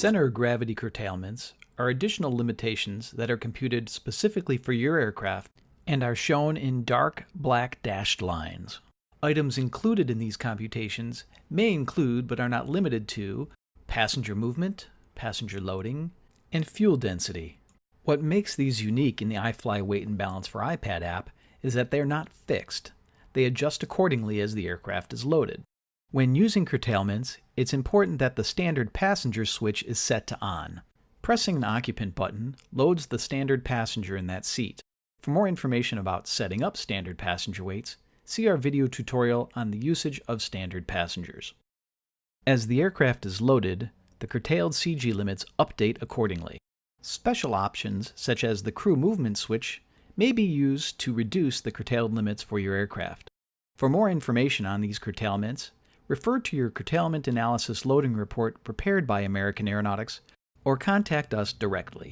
Center of gravity curtailments are additional limitations that are computed specifically for your aircraft and are shown in dark black dashed lines. Items included in these computations may include, but are not limited to, passenger movement, passenger loading, and fuel density. What makes these unique in the iFly Weight and Balance for iPad app is that they are not fixed. They adjust accordingly as the aircraft is loaded. When using curtailments, it's important that the standard passenger switch is set to on. Pressing the occupant button loads the standard passenger in that seat. For more information about setting up standard passenger weights, see our video tutorial on the usage of standard passengers. As the aircraft is loaded, the curtailed CG limits update accordingly. Special options, such as the crew movement switch, may be used to reduce the curtailed limits for your aircraft. For more information on these curtailments, refer to your Curtailment Analysis Loading Report prepared by American Aeronautics or contact us directly.